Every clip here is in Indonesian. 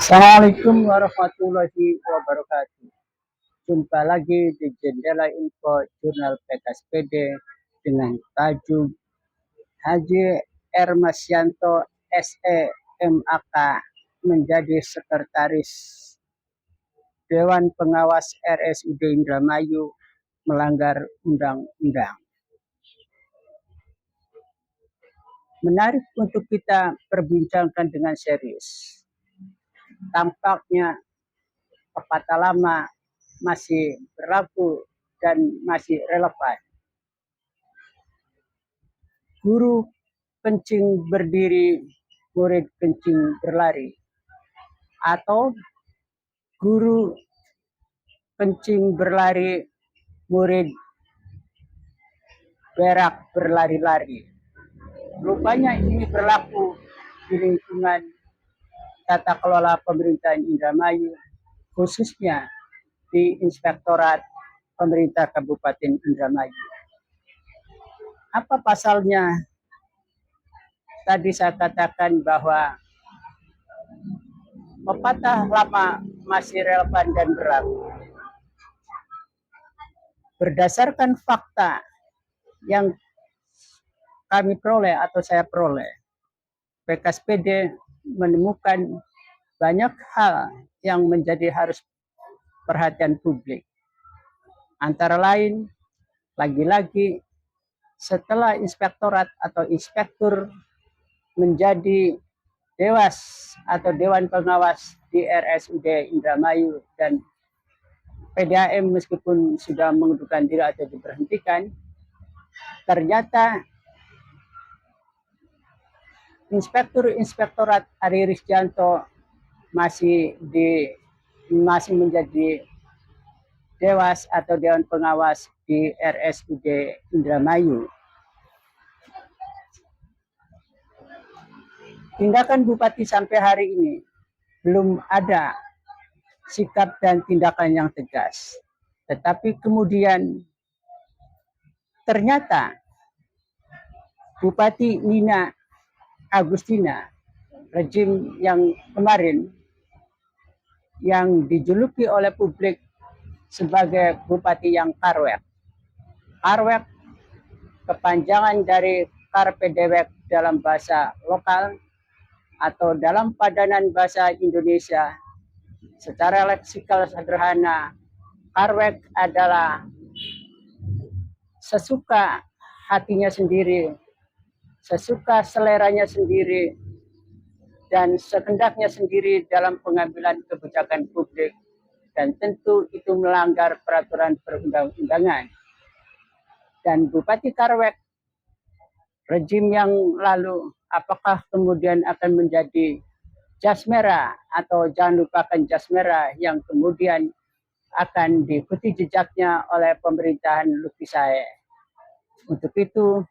Assalamualaikum warahmatullahi wabarakatuh. Jumpa lagi di Jendela Info Jurnal PKSPD dengan tajuk Haji Ermasyanto SE MAK menjadi Sekretaris Dewan Pengawas RSUD Indramayu melanggar undang-undang. Menarik untuk kita perbincangkan dengan serius. Tampaknya pepatah lama masih berlaku dan masih relevan. Guru kencing berdiri, murid kencing berlari. Atau guru kencing berlari, murid berak berlari-lari. Rupanya ini berlaku di lingkungan tata kelola pemerintahan Indramayu, khususnya di Inspektorat Pemerintah Kabupaten Indramayu. Apa pasalnya? Tadi saya katakan bahwa pepatah lama masih relevan dan berlaku. Berdasarkan fakta yang kami peroleh atau saya peroleh, PKSPD menemukan banyak hal yang menjadi harus perhatian publik. Antara lain, lagi-lagi setelah inspektorat atau inspektur menjadi dewas atau Dewan Pengawas di RSUD Indramayu dan PDAM meskipun sudah mengundurkan diri atau diberhentikan, ternyata Inspektorat Ari Risjanto masih menjadi dewas atau Dewan Pengawas di RSUD Indramayu. Tindakan Bupati sampai hari ini belum ada sikap dan tindakan yang tegas. Tetapi kemudian ternyata Bupati Nina Agustina, rejim yang kemarin yang dijuluki oleh publik sebagai Bupati yang karwek. Karwek kepanjangan dari Carpe Dewek dalam bahasa lokal atau dalam padanan bahasa Indonesia. Secara leksikal sederhana, karwek adalah sesuka hatinya sendiri, sesuka seleranya sendiri, dan sekendaknya sendiri dalam pengambilan kebijakan publik. Dan tentu itu melanggar peraturan perundang-undangan. Dan Bupati Karwek, rejim yang lalu, apakah kemudian akan menjadi jas merah atau jangan lupakan jas merah yang kemudian akan diikuti jejaknya oleh pemerintahan Lutfi Sae. Untuk itu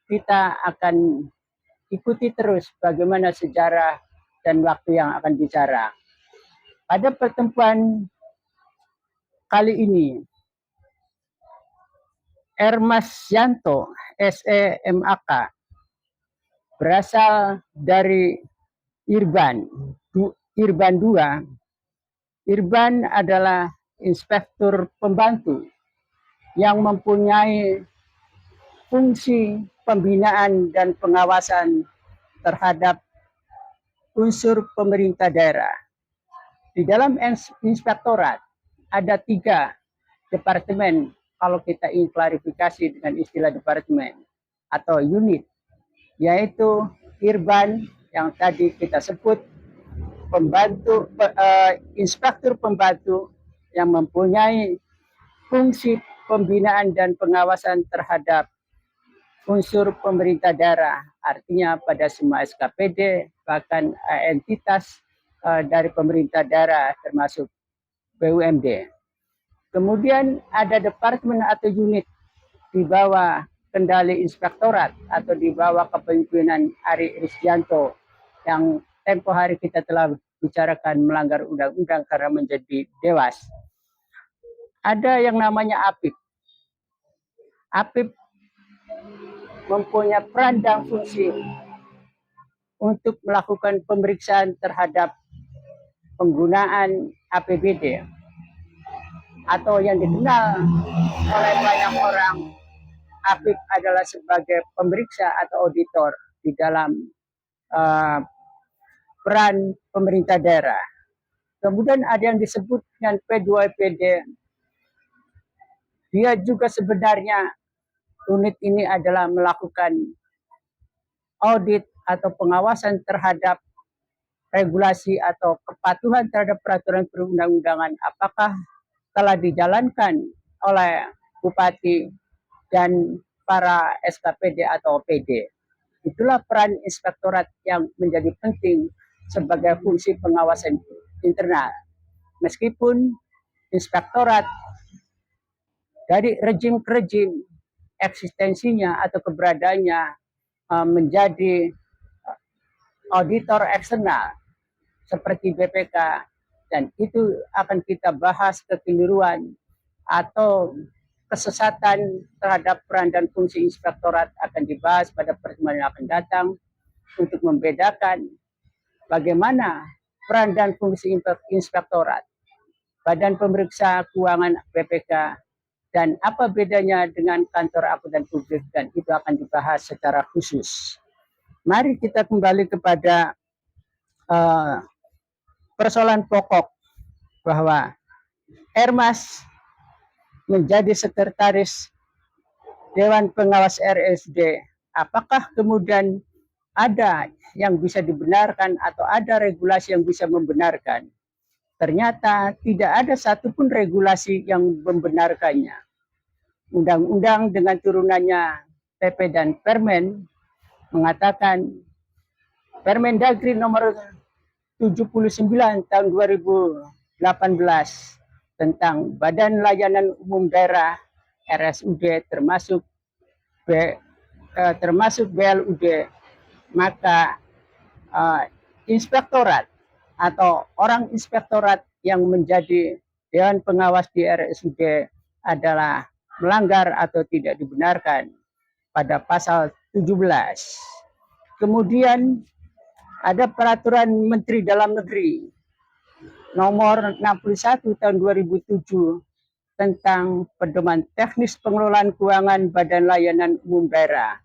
kita akan ikuti terus bagaimana sejarah dan waktu yang akan bicara. Pada pertemuan kali ini, Ermasyanto SE MAK berasal dari Irban 2. Irban adalah inspektur pembantu yang mempunyai fungsi pembinaan dan pengawasan terhadap unsur pemerintah daerah. Di dalam inspektorat ada 3 departemen, kalau kita ingin klarifikasi dengan istilah departemen atau unit, yaitu Irban yang tadi kita sebut, inspektur pembantu yang mempunyai fungsi pembinaan dan pengawasan terhadap unsur pemerintah daerah, artinya pada semua SKPD, bahkan entitas dari pemerintah daerah termasuk BUMD. Kemudian ada departemen atau unit di bawah kendali inspektorat atau di bawah kepemimpinan Ari Risjanto yang tempo hari kita telah bicarakan melanggar undang-undang karena menjadi dewas. Ada yang namanya APIP. APIP mempunyai peran dan fungsi untuk melakukan pemeriksaan terhadap penggunaan APBD atau yang dikenal oleh banyak orang APIP adalah sebagai pemeriksa atau auditor di dalam uh, peran pemerintah daerah. Kemudian ada yang disebut dengan P2PD. Dia juga sebenarnya unit ini adalah melakukan audit atau pengawasan terhadap regulasi atau kepatuhan terhadap peraturan perundang-undangan apakah telah dijalankan oleh bupati dan para SKPD atau OPD. Itulah peran inspektorat yang menjadi penting sebagai fungsi pengawasan internal. Meskipun inspektorat dari rejim ke rejim eksistensinya atau keberadaannya menjadi auditor eksternal seperti BPK, dan itu akan kita bahas kekeliruan atau kesesatan terhadap peran dan fungsi inspektorat akan dibahas pada pertemuan yang akan datang untuk membedakan bagaimana peran dan fungsi inspektorat, Badan Pemeriksa Keuangan BPK, dan apa bedanya dengan kantor akuntan publik, dan itu akan dibahas secara khusus. Mari kita kembali kepada persoalan pokok bahwa Ermas menjadi sekretaris Dewan Pengawas RSUD. Apakah kemudian ada yang bisa dibenarkan atau ada regulasi yang bisa membenarkan? Ternyata tidak ada satupun regulasi yang membenarkannya. Undang-undang dengan turunannya PP dan Permen mengatakan Permendagri nomor 79 tahun 2018 tentang Badan Layanan Umum Daerah RSUD termasuk BLUD, maka inspektorat atau orang inspektorat yang menjadi Dewan Pengawas di RSUD adalah melanggar atau tidak dibenarkan pada pasal 17. Kemudian ada peraturan Menteri Dalam Negeri nomor 61 tahun 2007 tentang pedoman teknis pengelolaan keuangan Badan Layanan Umum Daerah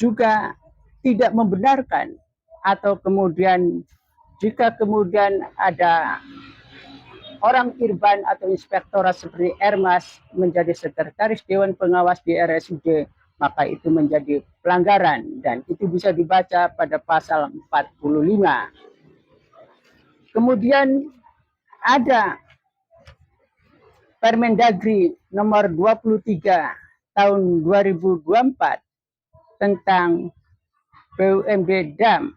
juga tidak membenarkan, atau kemudian jika kemudian ada orang irban atau inspektorat seperti Ermas menjadi sekretaris Dewan Pengawas di RSUD, maka itu menjadi pelanggaran dan itu bisa dibaca pada pasal 45. Kemudian ada Permendagri nomor 23 tahun 2024 tentang BUMD DAM,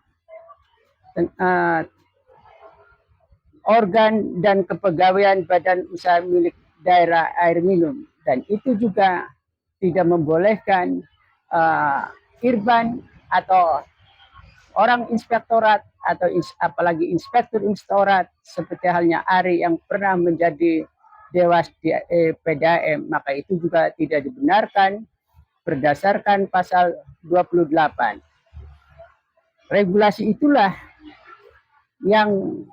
organ dan kepegawaian badan usaha milik daerah air minum, dan itu juga tidak membolehkan irban atau orang inspektorat atau apalagi inspektur inspektorat seperti halnya Ari yang pernah menjadi dewas di PDAM, maka itu juga tidak dibenarkan berdasarkan pasal 28. Regulasi itulah yang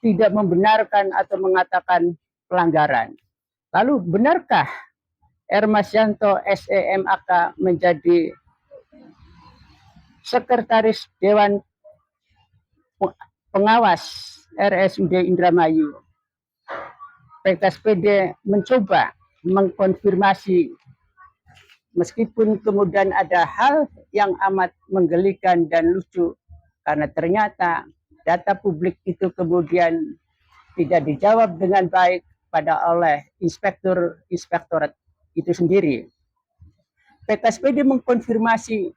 tidak membenarkan atau mengatakan pelanggaran. Lalu benarkah Ermas Yanto SEMAK menjadi sekretaris Dewan Pengawas RSUD Indramayu? PKSPD mencoba mengkonfirmasi, meskipun kemudian ada hal yang amat menggelikan dan lucu, karena ternyata data publik itu kemudian tidak dijawab dengan baik oleh inspektorat itu sendiri. PKSPD mengkonfirmasi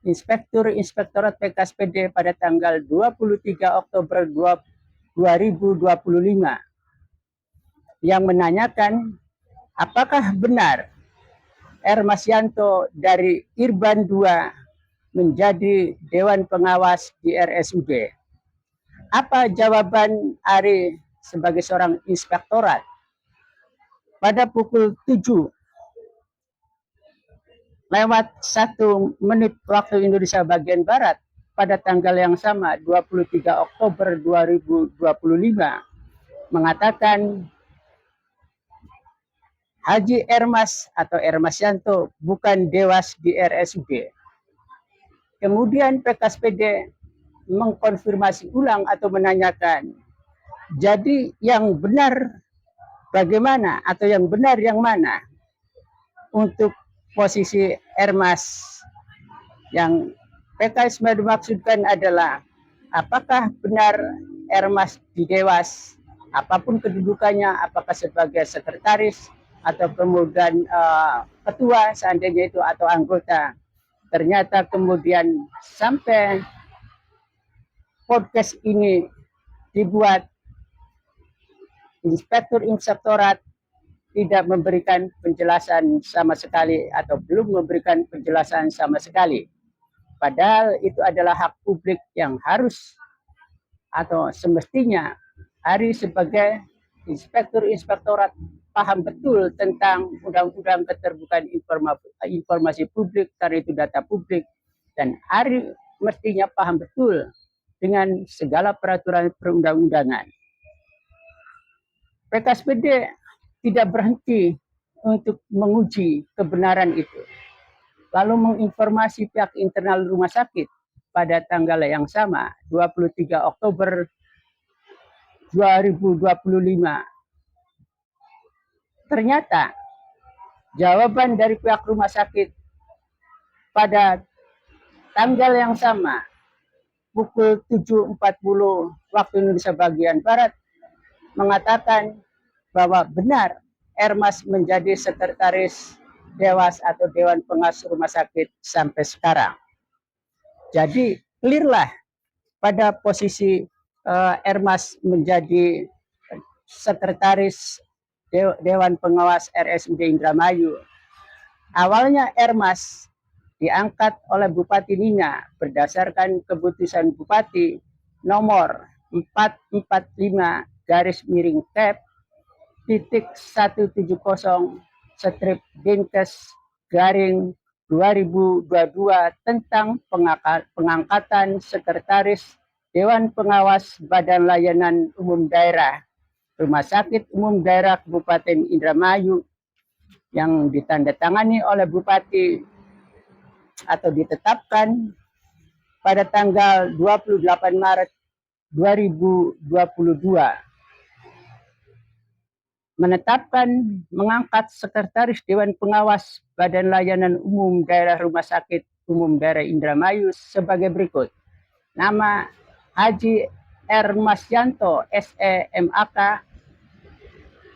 inspektorat PKSPD pada tanggal 23 Oktober 2025 yang menanyakan apakah benar Ermas Yanto dari Irban II menjadi Dewan Pengawas di RSUD. Apa jawaban Ari sebagai seorang inspektorat? Pada pukul 7 lewat 1 menit waktu Indonesia bagian Barat, pada tanggal yang sama 23 Oktober 2025 mengatakan Haji Ermas atau Ermasyanto bukan dewas di RSUD. Kemudian PKSPD mengkonfirmasi ulang atau menanyakan, jadi yang benar bagaimana atau yang benar yang mana untuk posisi Ermas? Yang PKS maksudkan adalah apakah benar Ermas di Dewas, apapun kedudukannya, apakah sebagai sekretaris atau kemudian ketua seandainya itu atau anggota. Ternyata kemudian sampai podcast ini dibuat, Inspektur Inspektorat tidak memberikan penjelasan sama sekali atau belum memberikan penjelasan sama sekali. Padahal itu adalah hak publik yang harus atau semestinya Ari sebagai Inspektur Inspektorat paham betul tentang Undang-Undang Keterbukaan Informasi Publik karena itu data publik, dan Ari mestinya paham betul dengan segala peraturan perundang-undangan. PKSPD tidak berhenti untuk menguji kebenaran itu, lalu menginformasi pihak internal rumah sakit pada tanggal yang sama 23 Oktober 2025. Ternyata jawaban dari pihak rumah sakit pada tanggal yang sama pukul 7.40 waktu Indonesia bagian Barat mengatakan bahwa benar Ermas menjadi sekretaris Dewas atau Dewan Pengawas Rumah Sakit sampai sekarang. Jadi clear lah pada posisi Ermas menjadi sekretaris Dewan Pengawas RSUD Indramayu. Awalnya Ermas diangkat oleh Bupati Nina berdasarkan keputusan Bupati nomor 445 garis miring Kep titik 170 strip Dinkes garing 2022 tentang pengangkatan sekretaris Dewan Pengawas Badan Layanan Umum Daerah Rumah Sakit Umum Daerah Kabupaten Indramayu yang ditandatangani oleh Bupati atau ditetapkan pada tanggal 28 Maret 2022. Menetapkan mengangkat sekretaris Dewan Pengawas Badan Layanan Umum Daerah Rumah Sakit Umum Daerah Indramayu sebagai berikut. Nama Haji Ermasyanto SEMAK,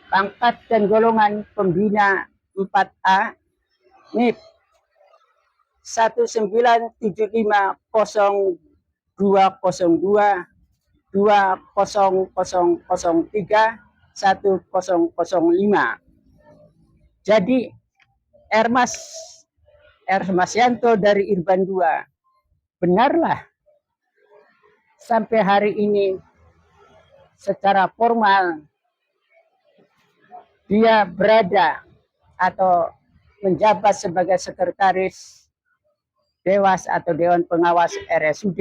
pangkat dan golongan pembina 4A, NIP 195.2003.1005. Jadi Ermasyanto dari Irban 2 benarlah sampai hari ini secara formal dia berada atau menjabat sebagai sekretaris Dewas atau Dewan Pengawas RSUD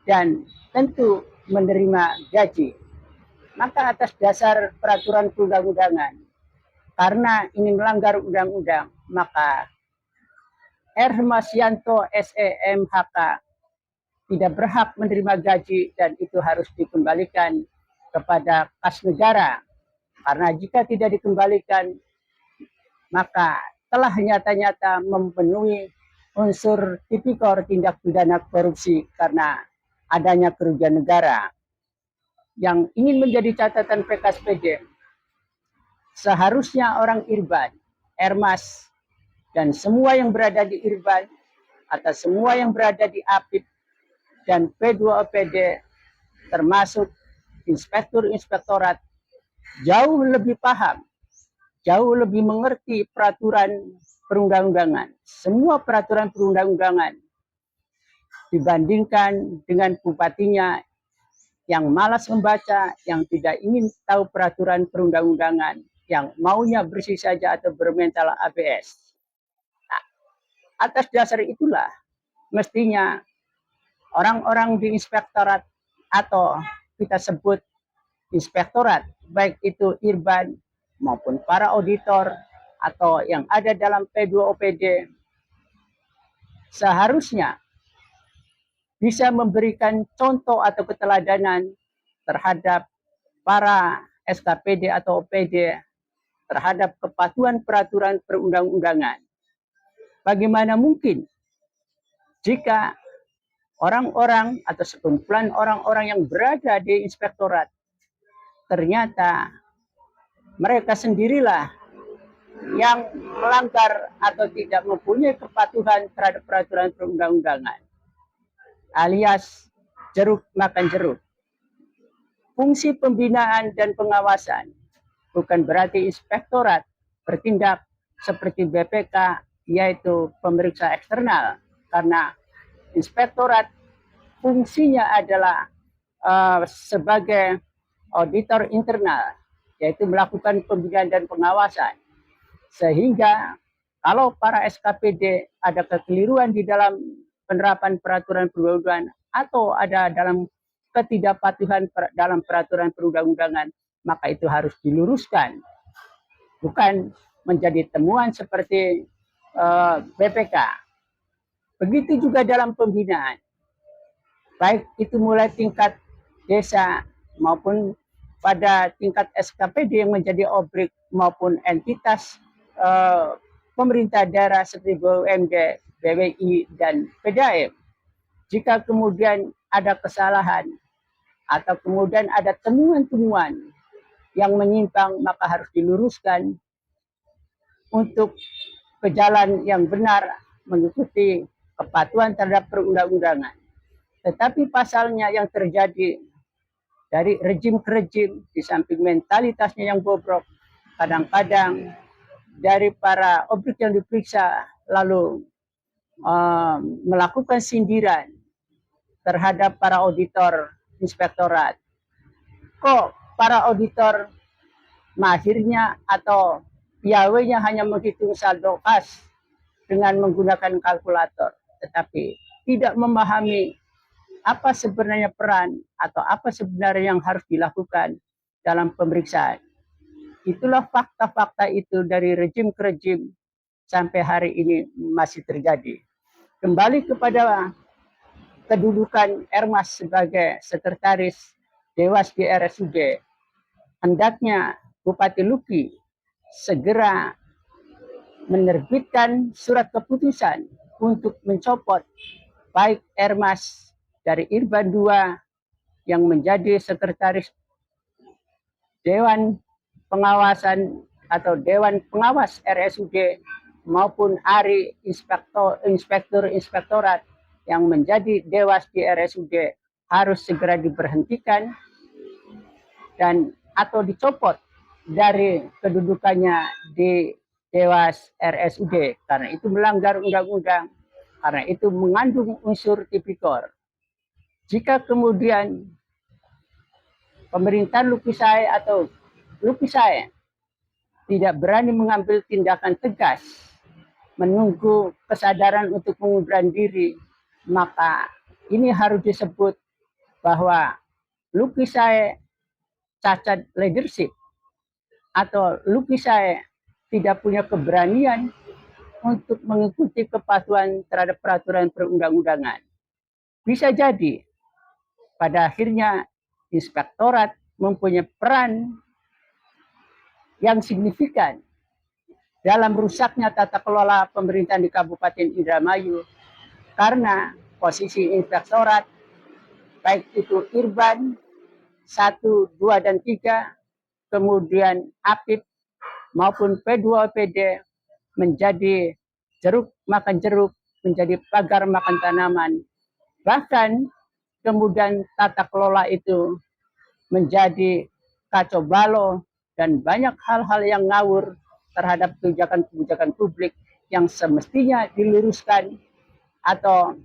dan tentu menerima gaji. Maka atas dasar peraturan perundang-undangan, karena ini melanggar undang-undang, maka Ermasyanto SEMHK tidak berhak menerima gaji dan itu harus dikembalikan kepada kas negara. Karena jika tidak dikembalikan, maka telah nyata-nyata memenuhi unsur tipikor tindak pidana korupsi karena adanya kerugian negara. Yang ingin menjadi catatan PKSPD, seharusnya orang Irban, Ermas, dan semua yang berada di Irban, atau semua yang berada di APIP dan P2OPD, termasuk Inspektur Inspektorat, jauh lebih paham, jauh lebih mengerti peraturan perundang-undangan, semua peraturan perundang-undangan, dibandingkan dengan bupatinya yang malas membaca, yang tidak ingin tahu peraturan perundang-undangan, yang maunya bersih saja atau bermental ABS. Nah, atas dasar itulah mestinya orang-orang di inspektorat atau kita sebut inspektorat, baik itu Irban maupun para auditor atau yang ada dalam P2OPD, seharusnya bisa memberikan contoh atau keteladanan terhadap para SKPD atau OPD terhadap kepatuhan peraturan perundang-undangan. Bagaimana mungkin jika orang-orang atau sekumpulan orang-orang yang berada di inspektorat ternyata mereka sendirilah yang melanggar atau tidak mempunyai kepatuhan terhadap peraturan perundang-undangan, alias jeruk makan jeruk. Fungsi pembinaan dan pengawasan bukan berarti inspektorat bertindak seperti BPK, yaitu pemeriksa eksternal, karena inspektorat fungsinya adalah sebagai auditor internal, yaitu melakukan pembinaan dan pengawasan. Sehingga kalau para SKPD ada kekeliruan di dalam penerapan peraturan perundang-undangan atau ada dalam ketidakpatuhan dalam peraturan perundang-undangan, maka itu harus diluruskan, bukan menjadi temuan seperti BPK. Begitu juga dalam pembinaan, baik itu mulai tingkat desa maupun pada tingkat SKPD yang menjadi objek maupun entitas pemerintah daerah seperti BUMD, BWI, dan PDAM. Jika kemudian ada kesalahan atau kemudian ada temuan-temuan yang menyimpang, maka harus diluruskan untuk ke jalan yang benar mengikuti kepatuhan terhadap perundang-undangan. Tetapi pasalnya yang terjadi dari rejim ke rejim, di samping mentalitasnya yang bobrok, kadang-kadang dari para objek yang diperiksa lalu melakukan sindiran terhadap para auditor inspektorat. Kok para auditor mahirnya atau piawainya hanya menghitung saldo kas dengan menggunakan kalkulator, tetapi tidak memahami apa sebenarnya peran atau apa sebenarnya yang harus dilakukan dalam pemeriksaan. Itulah fakta-fakta itu dari rejim ke rejim sampai hari ini masih terjadi. Kembali kepada kedudukan Ermas sebagai sekretaris Dewas di RSUD, hendaknya Bupati Luki segera menerbitkan surat keputusan untuk mencopot baik Ermas dari Irban II yang menjadi sekretaris Dewan Pengawasan atau Dewan Pengawas RSUD maupun Ari Inspektorat yang menjadi Dewas di RSUD harus segera diberhentikan dan atau dicopot dari kedudukannya di Dewas RSUD, karena itu melanggar undang-undang, karena itu mengandung unsur tipikor. Jika kemudian pemerintahan Lukisai atau Lukisai tidak berani mengambil tindakan tegas, menunggu kesadaran untuk mengundurkan diri, maka ini harus disebut bahwa Lukisai cacat leadership atau Lukisai tidak punya keberanian untuk mengikuti kepatuhan terhadap peraturan perundang-undangan. Bisa jadi pada akhirnya inspektorat mempunyai peran yang signifikan dalam rusaknya tata kelola pemerintahan di Kabupaten Indramayu, karena posisi inspektorat baik itu Irban 1, 2, dan 3, kemudian APIP maupun P2PD menjadi jeruk makan jeruk, menjadi pagar makan tanaman. Bahkan kemudian tata kelola itu menjadi kacau balau dan banyak hal-hal yang ngawur terhadap kebijakan-kebijakan publik yang semestinya diluruskan atau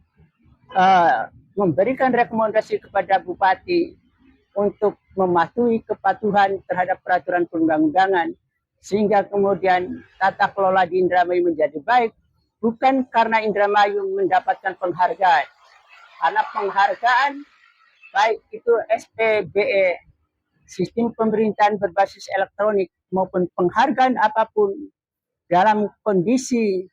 memberikan rekomendasi kepada bupati untuk mematuhi kepatuhan terhadap peraturan perundang-undangan, sehingga kemudian tata kelola di Indramayu menjadi baik, bukan karena Indramayu mendapatkan penghargaan karena penghargaan baik itu SPBE, sistem pemerintahan berbasis elektronik, maupun penghargaan apapun dalam kondisi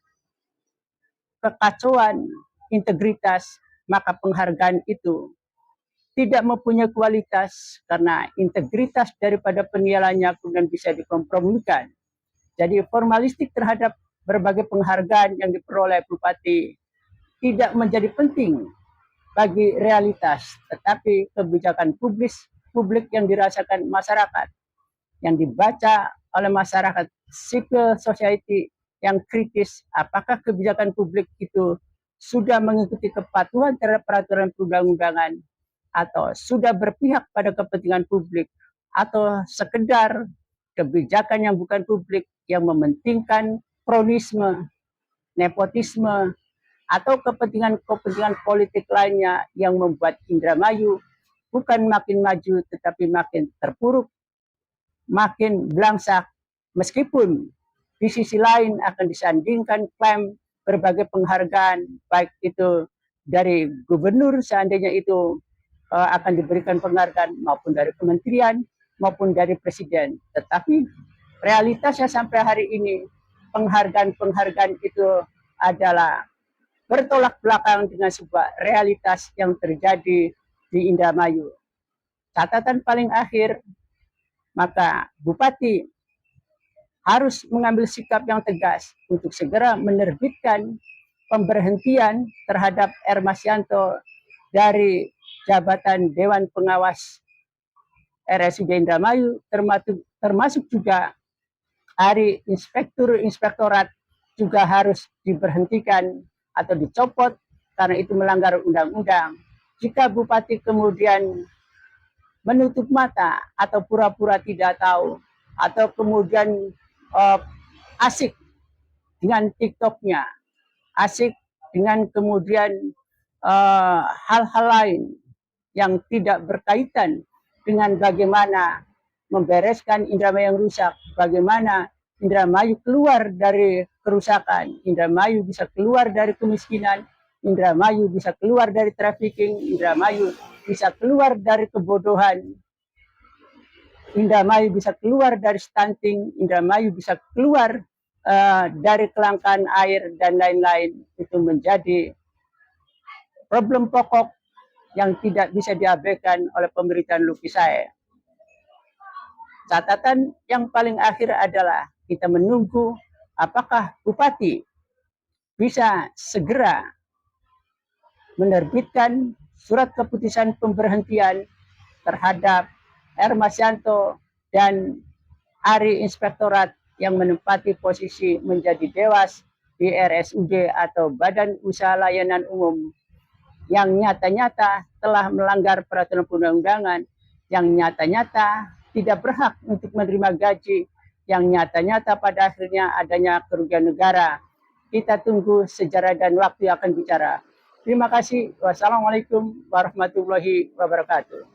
kekacauan integritas, maka penghargaan itu tidak mempunyai kualitas karena integritas daripada penilaiannya kemudian bisa dikompromikan. Jadi formalistik terhadap berbagai penghargaan yang diperoleh bupati tidak menjadi penting bagi realitas, tetapi kebijakan publik yang dirasakan masyarakat, yang dibaca oleh masyarakat civil society yang kritis, apakah kebijakan publik itu sudah mengikuti kepatuhan terhadap peraturan perundang-undangan, atau sudah berpihak pada kepentingan publik, atau sekedar kebijakan yang bukan publik yang mementingkan kronisme, nepotisme, atau kepentingan politik lainnya yang membuat Indramayu bukan makin maju tetapi makin terpuruk, makin belangsak, meskipun di sisi lain akan disandingkan klaim berbagai penghargaan, baik itu dari gubernur seandainya itu akan diberikan penghargaan, maupun dari kementerian, maupun dari presiden. Tetapi realitasnya sampai hari ini, penghargaan-penghargaan itu adalah bertolak belakang dengan sebuah realitas yang terjadi di Indramayu. Catatan paling akhir, maka Bupati harus mengambil sikap yang tegas untuk segera menerbitkan pemberhentian terhadap Ermasyanto dari jabatan Dewan Pengawas RSUD Indramayu, termasuk juga hari inspektorat juga harus diberhentikan atau dicopot karena itu melanggar undang-undang. Jika Bupati kemudian menutup mata atau pura-pura tidak tahu, atau kemudian asik dengan TikToknya, asik dengan kemudian hal-hal lain yang tidak berkaitan dengan bagaimana membereskan Indramayu yang rusak, bagaimana Indramayu keluar dari kerusakan, Indramayu bisa keluar dari kemiskinan, Indramayu bisa keluar dari trafficking, Indramayu bisa keluar dari kebodohan, Indramayu bisa keluar dari stunting, Indramayu bisa keluar dari kelangkaan air dan lain-lain. Itu menjadi problem pokok yang tidak bisa diabaikan oleh pemerintahan Luki saya. Catatan yang paling akhir adalah kita menunggu apakah Bupati bisa segera menerbitkan surat keputusan pemberhentian terhadap Ermasyanto dan Ari Inspektorat yang menempati posisi menjadi dewas di RSUD atau Badan Usaha Layanan Umum yang nyata-nyata telah melanggar peraturan perundang-undangan, yang nyata-nyata tidak berhak untuk menerima gaji, yang nyata-nyata pada akhirnya adanya kerugian negara. Kita tunggu sejarah dan waktu yang akan bicara. Terima kasih. Wassalamualaikum warahmatullahi wabarakatuh.